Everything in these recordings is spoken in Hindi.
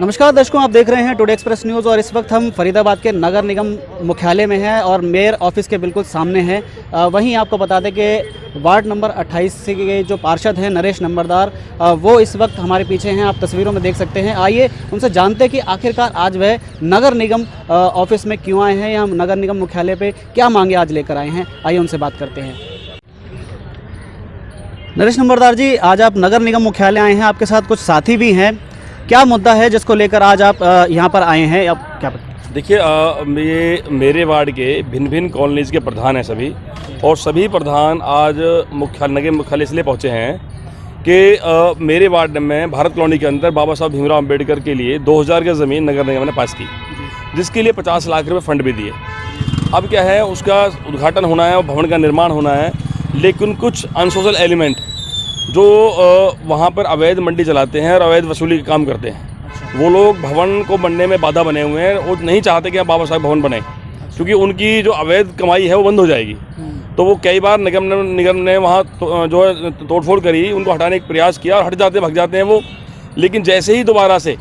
नमस्कार दर्शकों, आप देख रहे हैं टुडे एक्सप्रेस न्यूज़ और इस वक्त हम फरीदाबाद के नगर निगम मुख्यालय में हैं और मेयर ऑफिस के बिल्कुल सामने हैं। वहीं आपको बता दें कि वार्ड नंबर 28 से के जो पार्षद हैं नरेश नंबरदार, वो इस वक्त हमारे पीछे हैं, आप तस्वीरों में देख सकते हैं। आइए उनसे जानते हैं कि आखिरकार आज वह नगर निगम ऑफिस में क्यों आए हैं या नगर निगम मुख्यालय पर क्या मांगे आज लेकर आए हैं। आइए उनसे बात करते हैं। नरेश नंबरदार जी, आज आप नगर निगम मुख्यालय आए हैं, आपके साथ कुछ साथी भी हैं। क्या मुद्दा है जिसको लेकर आज आप यहाँ पर आए हैं? अब क्या देखिए, ये मेरे वार्ड के भिन्न भिन्न कॉलोनीज़ के प्रधान हैं सभी, और सभी प्रधान आज नगर मुख्यालय इसलिए पहुँचे हैं कि मेरे वार्ड में भारत कॉलोनी के अंदर बाबा साहब भीमराव अम्बेडकर के लिए 2000 की ज़मीन नगर निगम ने पास की, जिसके लिए 50 लाख रुपये फंड भी दिए। अब क्या है, उसका उद्घाटन होना है और भवन का निर्माण होना है, लेकिन कुछ अनसोशल एलिमेंट जो वहाँ पर अवैध मंडी चलाते हैं और अवैध वसूली का काम करते हैं, वो लोग भवन को बनने में बाधा बने हुए हैं। वो नहीं चाहते कि बाबा साहब भवन बने, क्योंकि उनकी जो अवैध कमाई है वो बंद हो जाएगी। तो वो कई बार निगम ने वहाँ जो है तोड़फोड़ करी, उनको हटाने का प्रयास किया और हट जाते भग जाते हैं वो। लेकिन जैसे ही दोबारा से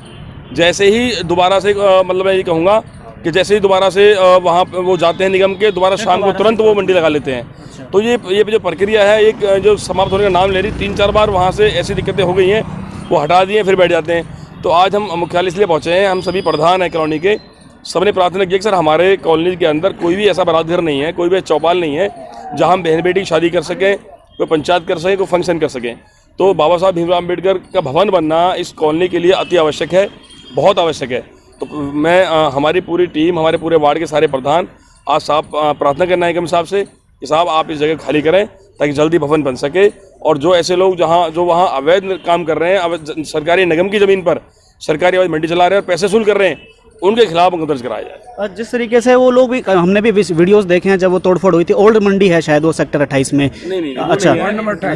मतलब मैं ये कहूँगा कि जैसे ही दोबारा से वहाँ वो जाते हैं निगम के, दोबारा शाम को तुरंत वो मंडी लगा लेते हैं। तो ये जो प्रक्रिया है, एक जो समाप्त होने का नाम ले रही, 3-4 बार वहाँ से ऐसी दिक्कतें हो गई हैं, वो हटा दिए फिर बैठ जाते हैं। तो आज हम मुख्यालय इसलिए पहुँचे हैं, हम सभी प्रधान हैं कॉलोनी के, सबने प्रार्थना की कि सर हमारे कॉलोनी के अंदर कोई भी ऐसा बारात घर नहीं है, कोई भी चौपाल नहीं है जहाँ हम बहन बेटी की शादी कर सकें, कोई पंचायत कर सकें, कोई फंक्शन कर सकें। तो बाबा साहब भीमराव अम्बेडकर का भवन बनना इस कॉलोनी के लिए अति आवश्यक है, बहुत आवश्यक है। तो मैं हमारी पूरी टीम, हमारे पूरे वार्ड के सारे प्रधान आज साहब प्रार्थना करना है निगम साहब से कि साहब आप इस जगह खाली करें ताकि जल्दी भवन बन सके। और जो ऐसे लोग जो वहाँ अवैध काम कर रहे हैं, सरकारी निगम की ज़मीन पर सरकारी अवैध मंडी चला रहे हैं और पैसे वसूल कर रहे हैं, उनके खिलाफ मुकदमा दर्ज कराया जाए। जिस तरीके से वो लोग भी, हमने भी वीडियोस देखे हैं जब वो तोड़फोड़ हुई थी, ओल्ड मंडी है शायद वो सेक्टर 28 में। नहीं, अच्छा,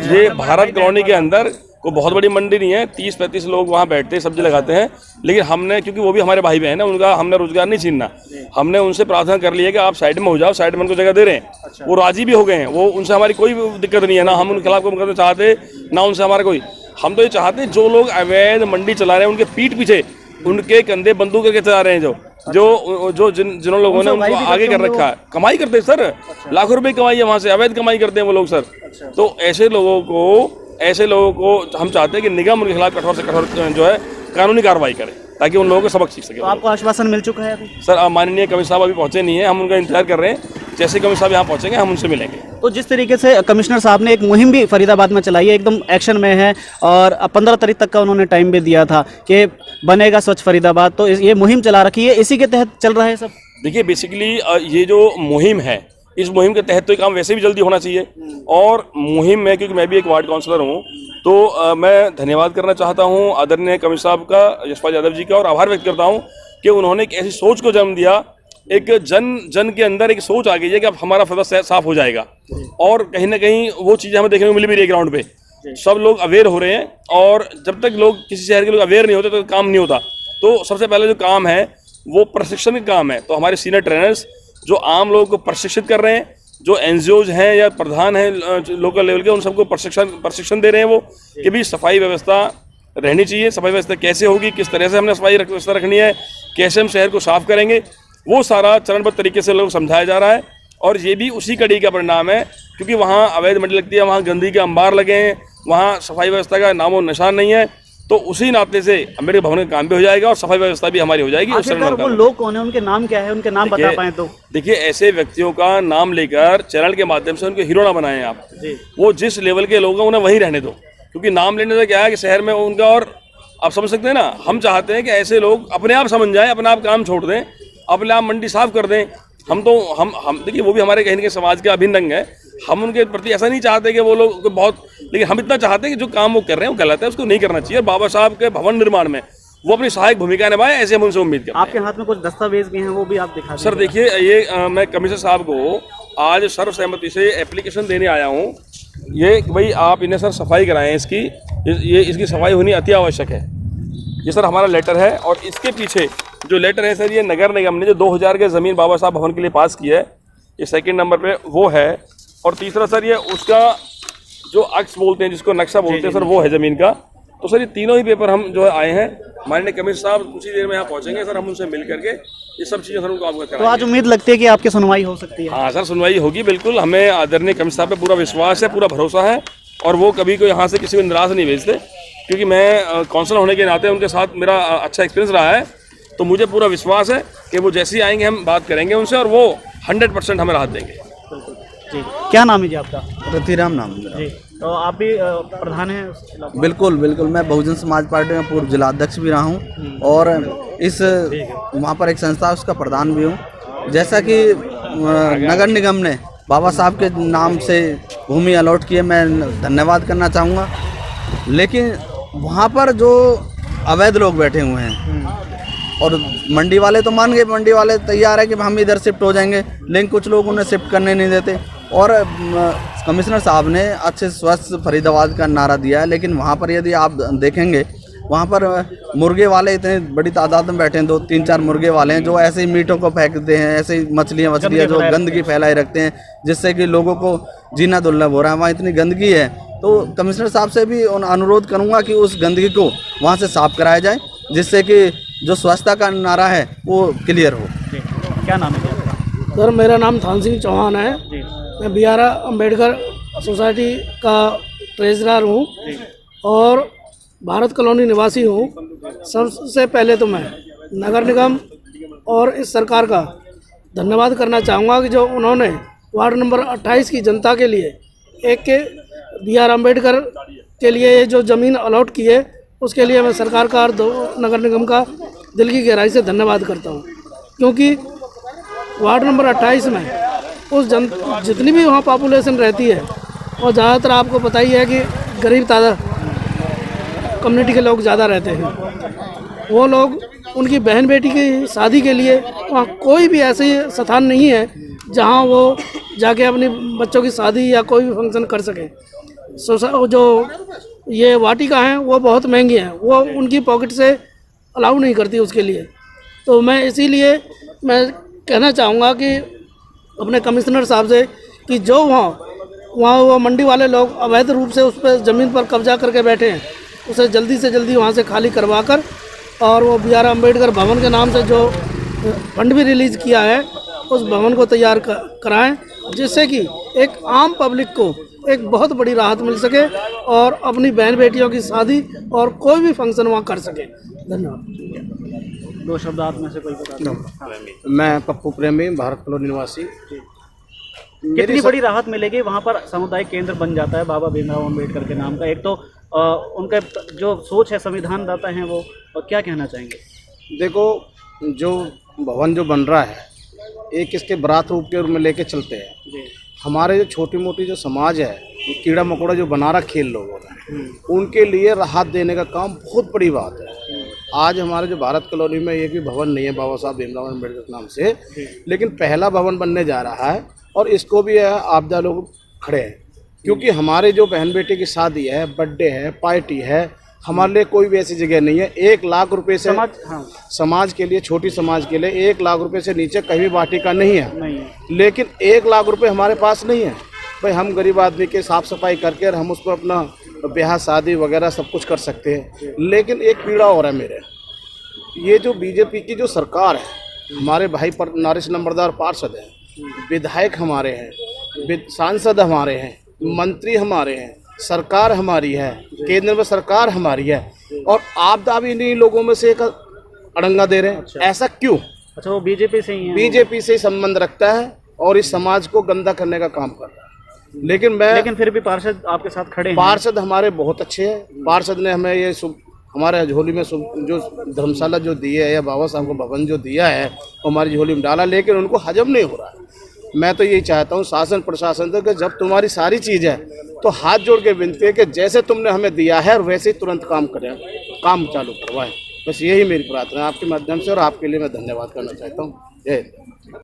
ये भारत कॉलोनी के अंदर कोई बहुत बड़ी मंडी नहीं है, 30-35 लोग वहाँ बैठते हैं, सब्जी लगाते हैं। लेकिन हमने, क्योंकि वो भी हमारे भाई बहन है, उनका हमने रोजगार नहीं छीनना, हमने उनसे प्रार्थना कर ली है कि आप साइड में हो जाओ, साइड में उनको जगह दे रहे हैं। अच्छा। वो राजी भी हो गए हैं, वो उनसे हमारी कोई दिक्कत नहीं है, ना हम उनके खिलाफ कोई मुकदमा चाहते, ना उनसे हमारा कोई। हम तो ये चाहते हैं जो लोग अवैध मंडी चला रहे हैं उनके पीठ पीछे, उनके कंधे बंदूक करके चला रहे हैं, जिन लोगों ने उनको आगे कर रखा है, कमाई करते हैं सर। अच्छा। लाखों रुपए कमाई है वहाँ से, अवैध कमाई करते हैं वो लोग सर। अच्छा। तो ऐसे लोगों को हम चाहते हैं कि निगम उनके खिलाफ कठोर से कठोर जो है कानूनी कार्रवाई करे, ताकि उन लोगों को सबक सीख सके। तो आपको आश्वासन मिल चुका है अभी? सर, माननीय कमिश्नर साहब अभी पहुंचे नहीं है, हम उनका इंतजार कर रहे हैं। जैसे कमिश्नर साहब यहाँ पहुंचेंगे हम उनसे मिलेंगे। तो जिस तरीके से कमिश्नर साहब ने एक मुहिम भी फरीदाबाद में चलाई है, एकदम एक्शन में है, और 15 तारीख तक का उन्होंने टाइम भी दिया था कि बनेगा स्वच्छ फरीदाबाद, तो ये मुहिम चला रखी है, इसी के तहत चल रहा है सब। देखिए, बेसिकली ये जो मुहिम है, इस मुहिम के तहत तो काम वैसे भी जल्दी होना चाहिए। और मुहिम में, क्योंकि मैं भी एक वार्ड काउंसलर हूँ, तो मैं धन्यवाद करना चाहता हूँ आदरणीय कमिश्नर साहब का, यशपाल यादव जी का, और आभार व्यक्त करता हूँ कि उन्होंने एक ऐसी सोच को जन्म दिया, एक जन के अंदर एक सोच आ गई है कि अब हमारा फैसला साफ हो जाएगा। और कहीं ना कहीं वो चीज़ें हमें देखने को मिल भी रही है ग्राउंड पे, सब लोग अवेयर हो रहे हैं। और जब तक लोग, किसी शहर के लोग अवेयर नहीं होते तो काम नहीं होता। तो सबसे पहले जो काम है वो प्रशिक्षण का काम है। तो हमारे सीनियर ट्रेनर्स जो आम लोगों को प्रशिक्षित कर रहे हैं, जो एनजीओज हैं या प्रधान हैं लोकल लेवल के, उन सबको प्रशिक्षण दे रहे हैं वो, कि भी सफाई व्यवस्था रहनी चाहिए। सफाई व्यवस्था कैसे होगी, किस तरह से हमने सफाई व्यवस्था रखनी है, कैसे हम शहर को साफ करेंगे, वो सारा चरणबद्ध तरीके से लोग समझाया जा रहा है। और ये भी उसी कड़ी का परिणाम है, क्योंकि वहाँ अवैध मंडी लगती है, वहाँ गंदगी के अंबार लगे हैं, वहाँ सफाई व्यवस्था का नामो निशान नहीं है। तो उसी नाते से अम्बेडकर भवन का काम भी हो जाएगा और सफाई व्यवस्था भी हमारी हो जाएगी। वो लोग कौन है, उनके नाम क्या है, उनके नाम बता पाएं तो? देखिए, ऐसे व्यक्तियों का नाम लेकर चैनल के माध्यम से उनके हीरो ना बनाएं आप। वो जिस लेवल के लोग हैं उन्हें वहीं रहने दो, क्योंकि नाम लेने से क्या है कि शहर में उनका, और आप समझ सकते हैं ना, हम चाहते हैं कि ऐसे लोग अपने आप समझ जाएं, अपने आप काम छोड़ दें, अपने आप मंडी साफ कर दें। हम देखिए, वो भी हमारे कहीं ना कहीं समाज के अभिन्न अंग है। हम उनके प्रति ऐसा नहीं चाहते कि वो लोग बहुत, लेकिन हम इतना चाहते हैं कि जो काम वो कर रहे हैं वो गलत है, उसको नहीं करना चाहिए। और बाबा साहब के भवन निर्माण में वो अपनी सहायक भूमिका निभाए, ऐसे हम उनसे उम्मीद करते हैं। आपके हाथ में कुछ दस्तावेज भी हैं, वो भी आप दिखा सर। देखिए, ये मैं कमिश्नर साहब को आज सर्वसहमति से एप्लीकेशन देने आया हूँ, ये भाई आप इन्हें सर सफाई कराएं, इसकी सफाई होनी अति आवश्यक है। ये सर हमारा लेटर है, और इसके पीछे जो लेटर है सर, ये नगर निगम ने जो 2000 की ज़मीन बाबा साहब भवन के लिए पास की है, ये सेकंड नंबर पे वो है। और तीसरा सर, ये उसका जो अक्स बोलते हैं, जिसको नक्शा बोलते हैं सर, वो है ज़मीन का। तो सर ये तीनों ही पेपर हम जो है आए हैं, माननीय कमिश्नर साहब कुछ ही देर में यहाँ पहुंचेंगे सर, हम उनसे मिल करके ये सब चीज़ें सर उनको अवगत तो कराएंगे। आज उम्मीद लगती है कि आपकी सुनवाई हो सकती है। हाँ सर, सुनवाई होगी बिल्कुल, हमें आदरणीय कमिश्नर साहब पे पूरा विश्वास है, पूरा भरोसा है, और वो कभी को यहाँ से किसी को निराश नहीं भेजते, क्योंकि मैं काउंसलर होने के नाते उनके साथ मेरा अच्छा एक्सपीरियंस रहा है। तो मुझे पूरा विश्वास है कि वो जैसे ही आएंगे हम बात करेंगे उनसे, और वो 100% हमें राहत देंगे। जी, क्या नाम है जी आपका? रतिराम नाम है मेरा। जी, तो आप भी प्रधान हैं? बिल्कुल बिल्कुल, मैं बहुजन समाज पार्टी में पूर्व जिलाध्यक्ष भी रहा हूँ और इस वहाँ पर एक संस्था है उसका प्रधान भी हूँ। जैसा कि नगर निगम ने बाबा साहब के नाम से भूमि अलॉट किए, मैं धन्यवाद करना चाहूँगा, लेकिन वहाँ पर जो अवैध लोग बैठे हुए हैं और मंडी वाले तो मान गए, मंडी वाले तैयार है कि हम इधर शिफ्ट हो जाएंगे, लेकिन कुछ लोग उन्हें शिफ्ट करने नहीं देते। और कमिश्नर साहब ने अच्छे स्वच्छ फरीदाबाद का नारा दिया है, लेकिन वहाँ पर यदि आप देखेंगे वहाँ पर मुर्गे वाले इतने बड़ी तादाद में बैठे हैं, 2-3-4 मुर्गे वाले हैं जो ऐसे ही मीटों को फेंकते हैं, ऐसे ही मछलियाँ जो गंदगी फैलाए रखते हैं, जिससे कि लोगों को जीना दुर्लभ हो रहा है। वहाँ इतनी गंदगी है, तो कमिश्नर साहब से भी अनुरोध करूँगा कि उस गंदगी को वहाँ से साफ कराया जाए, जिससे कि जो स्वच्छता का नारा है वो क्लियर हो। क्या नाम है आपका? सर मेरा नाम थान सिंह चौहान है। मैं BR अम्बेडकर सोसाइटी का ट्रेजरर हूँ और भारत कॉलोनी निवासी हूँ। सबसे पहले तो मैं नगर निगम और इस सरकार का धन्यवाद करना चाहूँगा कि जो उन्होंने वार्ड नंबर 28 की जनता के लिए एक के BR अम्बेडकर के लिए ये जो ज़मीन अलॉट की है, उसके लिए मैं सरकार का और नगर निगम का दिल की गहराई से धन्यवाद करता हूँ, क्योंकि वार्ड नंबर 28 में उस जितनी भी वहाँ पॉपुलेशन रहती है, और ज़्यादातर आपको पता ही है कि गरीब तादाद कम्युनिटी के लोग ज़्यादा रहते हैं। वो लोग उनकी बहन बेटी की शादी के लिए वहाँ कोई भी ऐसे स्थान नहीं है जहाँ वो जाके अपने बच्चों की शादी या कोई भी फंक्शन कर सके। जो ये वाटिका हैं वो बहुत महंगी हैं, वो उनकी पॉकेट से अलाउ नहीं करती उसके लिए। तो मैं इसीलिए मैं कहना चाहूँगा कि अपने कमिश्नर साहब से कि जो वहाँ वो मंडी वाले लोग अवैध रूप से उस पर ज़मीन पर कब्जा करके बैठे हैं, उसे जल्दी से जल्दी वहाँ से खाली करवा कर और वो BR अम्बेडकर भवन के नाम से जो फंड भी रिलीज़ किया है उस भवन को तैयार कराएं, जिससे कि एक आम पब्लिक को एक बहुत बड़ी राहत मिल सके और अपनी बहन बेटियों की शादी और कोई भी फंक्शन वहाँ कर सके। धन्यवाद। 2 शब्द आप में से कोई बता दो। मैं पप्पू प्रेमी, भारत कॉलोनी निवासी। कितनी बड़ी राहत मिलेगी? वहाँ पर सामुदायिक केंद्र बन जाता है बाबा भीमराव अम्बेडकर के नाम का। एक तो उनका जो सोच है, संविधानदाता हैं वो, और क्या कहना चाहेंगे? देखो, जो भवन जो बन रहा है एक इसके बरात रूप के रूप में लेके चलते हैं। हमारे जो छोटी मोटी जो समाज है, कीड़ा मकोड़ा जो बना रहा खेल लोगों ने, उनके लिए राहत देने का काम बहुत बड़ी बात है। आज हमारे जो भारत कॉलोनी में एक भी भवन नहीं है बाबा साहब भीमराव अम्बेडकर के नाम से, लेकिन पहला भवन बनने जा रहा है और इसको भी आपदा लोग खड़े हैं, क्योंकि हमारे जो बहन बेटी की शादी है, बर्थडे है, पार्टी है, हमारे लिए कोई भी ऐसी जगह नहीं है। 1 लाख रुपए से समाज के लिए, छोटी समाज के लिए 1 लाख रुपए से नीचे कहीं भी वाटिका नहीं है। लेकिन 1 लाख रुपए हमारे पास नहीं है भाई, हम गरीब आदमी के साफ सफाई करके और हम उस पर अपना ब्याह शादी वगैरह सब कुछ कर सकते हैं। लेकिन एक पीड़ा हो रहा है मेरे, ये जो बीजेपी की जो सरकार है, हमारे भाई पर नारिश नंबरदार पार्षद हैं, विधायक हमारे हैं, सांसद हमारे हैं, मंत्री हमारे हैं, सरकार हमारी है, केंद्र में सरकार हमारी है, और आपदा भी इन्हीं लोगों में से एक अड़ंगा दे रहे हैं। अच्छा। ऐसा क्यों? अच्छा, वो बीजेपी से ही है? बीजेपी से ही संबंध रखता है और इस समाज को गंदा करने का काम कर रहा है। लेकिन फिर भी पार्षद आपके साथ खड़े हैं। पार्षद हमारे बहुत अच्छे हैं। पार्षद ने हमें ये हमारे झोली में जो धर्मशाला जो दी है या बाबा साहब को भवन जो दिया है वो हमारी झोली में डाला, लेकिन उनको हजम नहीं हो रहा है। मैं तो यही चाहता हूँ शासन प्रशासन से कि जब तुम्हारी सारी चीज़ है तो हाथ जोड़ के विनती है कि जैसे तुमने हमें दिया है वैसे ही तुरंत काम करें, काम चालू करवाएं। बस यही मेरी प्रार्थना है आपके माध्यम से, और आपके लिए मैं धन्यवाद करना चाहता हूँ। जय हिंद।